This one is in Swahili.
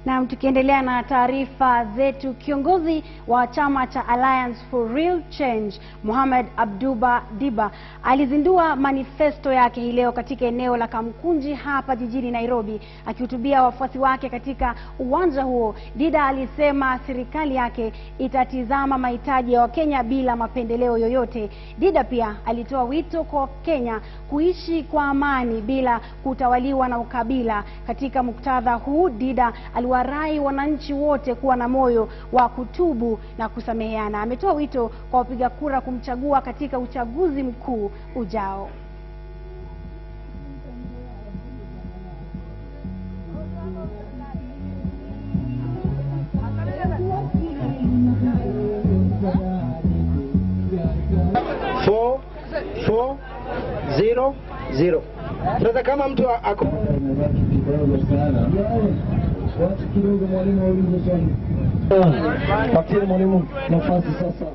Na tukiendelea na taarifa zetu, kiongozi wa chama cha Alliance for Real Change Mohamed Abduba Diba alizindua manifesto yake hii leo katika eneo la Kamkunji hapa jijini Nairobi. Akihutubia wafuasi wake katika uwanja huo, Dida alisema serikali yake itatizama mahitaji ya Wakenya bila mapendeleo yoyote. Dida pia alitoa wito kwa Kenya kuishi kwa amani bila kutawaliwa na ukabila. Katika muktadha huu, Dida aliwarai wananchi wote kuwa na moyo wa kutubu na kusameheana. Ametoa wito kwa wapiga kura kumchagua katika uchaguzi mkuu ujao. Zero. Sasa kama mtu ako Patie mwalimu nafasi sasa.